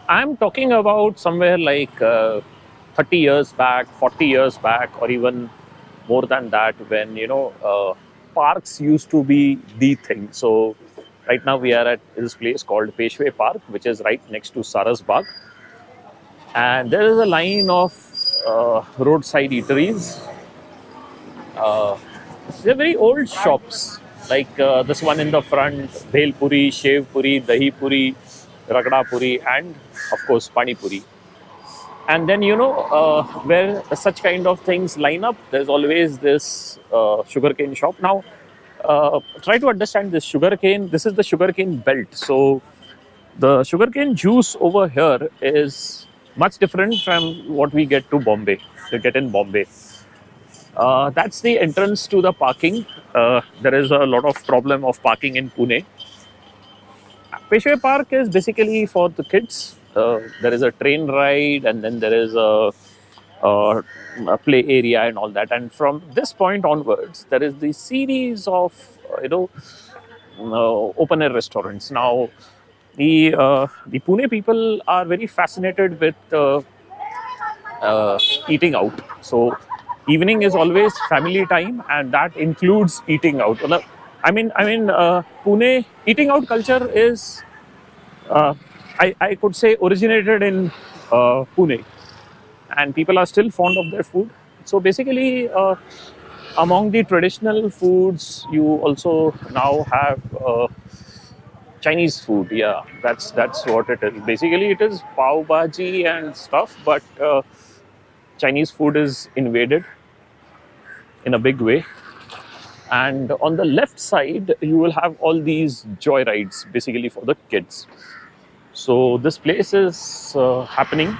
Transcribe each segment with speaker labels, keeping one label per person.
Speaker 1: I'm talking about somewhere like 30 years back, 40 years back, or even more than that, when parks used to be the thing. So right now we are at this place called Peshwe Park, which is right next to Saras Baug, and there is a line of roadside eateries. They're very old shops, like this one in the front: Bhel Puri, Shev Puri, Dahi Puri, Ragda Puri, and of course Pani Puri. And then where such kind of things line up, there's always this sugarcane shop. Now try to understand this sugarcane. This is the sugarcane belt. So the sugarcane juice over here is much different from what we get to Bombay, to get in Bombay. That's the entrance to the parking. There is a lot of problem of parking in Pune. Peshwe Park is basically for the kids. There is a train ride, and then there is a play area and all that. And from this point onwards, there is the series of open air restaurants. Now, the Pune people are very fascinated with eating out. So evening is always family time, and that includes eating out. Pune eating out culture is, uh, I could say, originated in Pune, and people are still fond of their food. So basically, among the traditional foods, you also now have Chinese food. Yeah, that's what it is. Basically, it is pav bhaji and stuff, but Chinese food is invaded in a big way. And on the left side, you will have all these joy rides, basically for the kids. So this place is happening.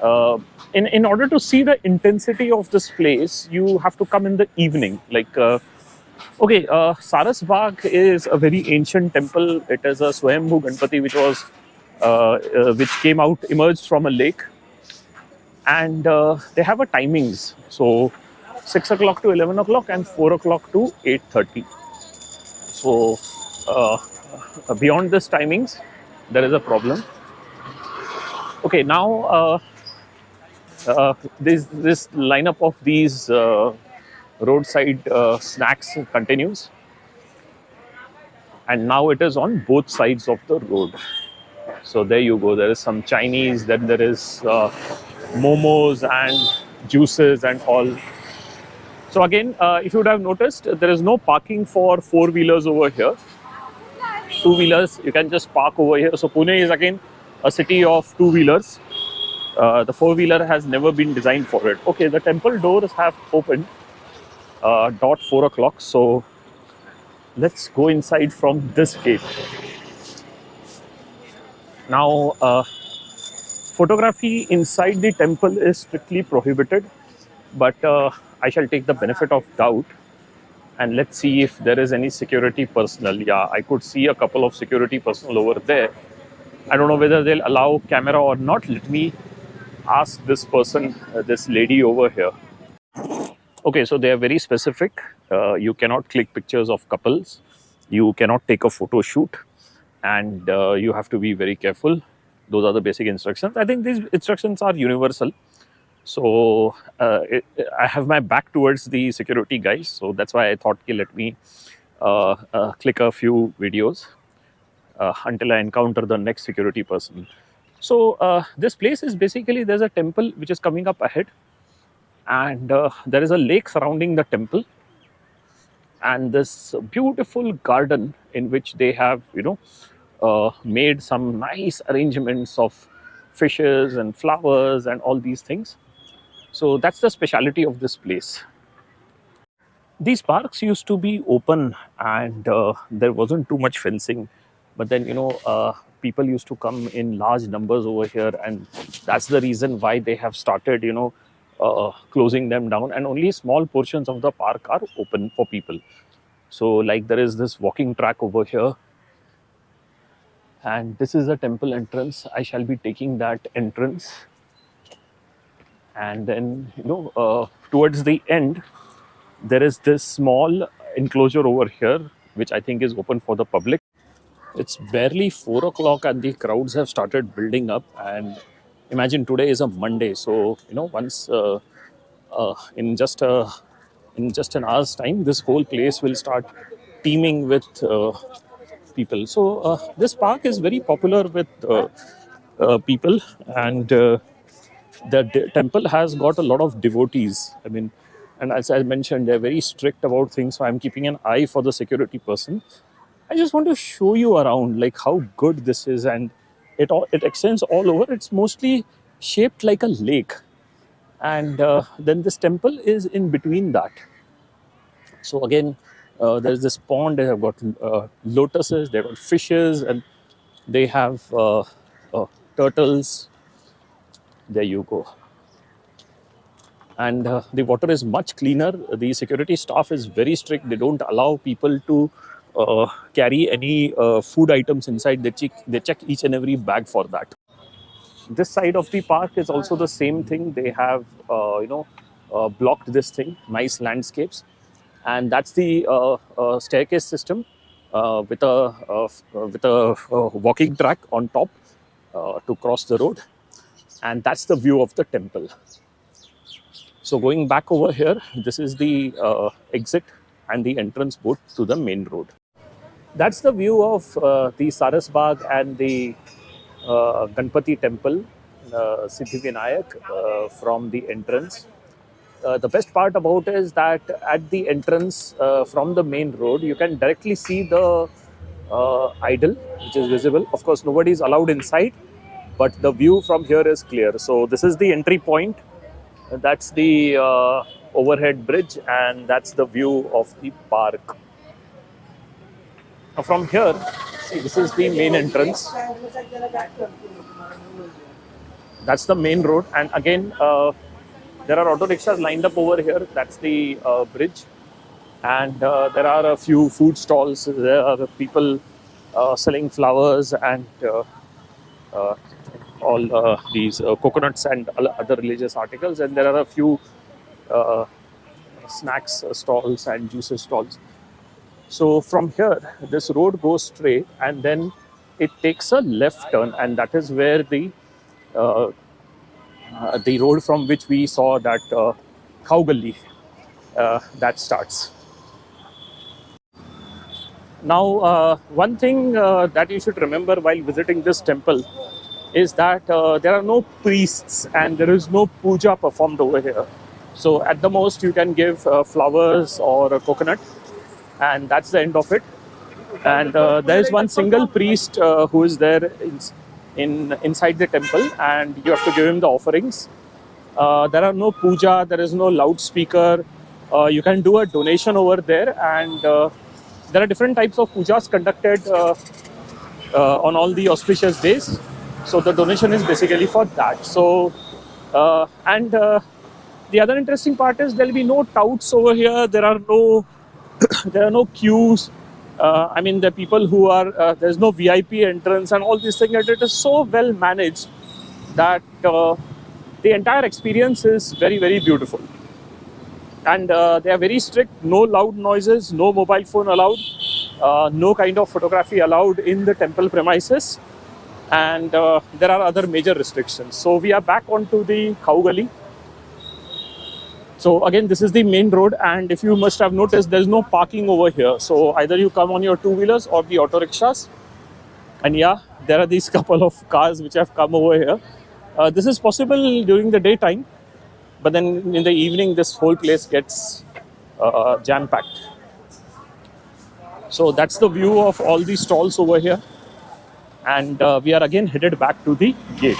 Speaker 1: Uh, in order to see the intensity of this place, you have to come in the evening. Saras Baug is a very ancient temple. It is a Swayambhu Ganpati, which came out, emerged from a lake, and they have a timings. So 6 o'clock to 11 o'clock and 4 o'clock to 8:30. So uh, beyond this timings, there is a problem. Okay, now this lineup of these roadside snacks continues, and now it is on both sides of the road. So there you go. There is some Chinese, then there is momos and juices and all. So again, if you would have noticed, there is no parking for four-wheelers over here. Two-wheelers, you can just park over here. So Pune is again a city of two-wheelers. The four-wheeler has never been designed for it. Okay, the temple doors have opened dot 4 o'clock. So let's go inside from this gate. Now, photography inside the temple is strictly prohibited, but I shall take the benefit of doubt, and let's see if there is any security personnel. Yeah, I could see a couple of security personnel over there. I don't know whether they'll allow camera or not. Let me ask this person, this lady over here. Okay, so they are very specific. You cannot click pictures of couples. You cannot take a photo shoot, and you have to be very careful. Those are the basic instructions. I think these instructions are universal. So I have my back towards the security guys. So that's why I thought, okay, let me click a few videos until I encounter the next security person. So this place is basically, there's a temple which is coming up ahead, and there is a lake surrounding the temple, and this beautiful garden in which they have made some nice arrangements of fishes and flowers and all these things. So that's the speciality of this place. These parks used to be open, and there wasn't too much fencing, but then people used to come in large numbers over here, and that's the reason why they have started closing them down, and only small portions of the park are open for people. So like there is this walking track over here, and this is the temple entrance. I shall be taking that entrance, and then towards the end there is this small enclosure over here which I think is open for the public. It's barely 4 o'clock and the crowds have started building up. And imagine today is a Monday, so once in just an hour's time, this whole place will start teeming with people. So this park is very popular with people, and the temple has got a lot of devotees. I mean, and as I mentioned, they're very strict about things. So I'm keeping an eye for the security person. I just want to show you around, like how good this is, and it extends all over. It's mostly shaped like a lake, and then this temple is in between that. So again, there's this pond. They have got lotuses, they've got fishes, and they have turtles. There you go. And the water is much cleaner. The security staff is very strict. They don't allow people to carry any food items inside. They check each and every bag for that. This side of the park is also the same thing. They have blocked this thing, nice landscapes, and that's the staircase system with a walking track on top to cross the road, and that's the view of the temple. So going back over here, this is the exit and the entrance both to the main road. That's the view of the Saras Baug and the Ganpati temple, Siddhivinayak, from the entrance. The best part about it is that at the entrance from the main road, you can directly see the idol, which is visible. Of course, nobody is allowed inside, but the view from here is clear. So this is the entry point. That's the overhead bridge, and that's the view of the park. Now from here, see, this is the main entrance. That's the main road, and again, there are auto rickshaws lined up over here. That's the bridge, and there are a few food stalls. There are people selling flowers and all these coconuts and other religious articles, and there are a few snacks stalls and juices stalls. So from here, this road goes straight, and then it takes a left turn, and that is where uh, the road from which we saw that cow gully that starts. Now, one thing that you should remember while visiting this temple is that there are no priests and there is no puja performed over here. So at the most, you can give flowers or a coconut, and that's the end of it. And there is one single priest who is there inside the temple, and you have to give him the offerings. There are no puja, there is no loudspeaker. You can do a donation over there, and there are different types of pujas conducted on all the auspicious days. So the donation is basically for that. So and the other interesting part is there will be no touts over here. There are no there are no queues. I mean, the people who are there's no VIP entrance and all these things. It is so well managed that the entire experience is very, very beautiful. And they are very strict. No loud noises, no mobile phone allowed, no kind of photography allowed in the temple premises, and there are other major restrictions. So we are back onto the cow gully. So again, this is the main road, and if you must have noticed, there's no parking over here. So either you come on your two-wheelers or the auto rickshaws. And yeah, there are these couple of cars which have come over here. This is possible during the daytime, but then in the evening, this whole place gets jam-packed. So that's the view of all these stalls over here. And we are again headed back to the gate.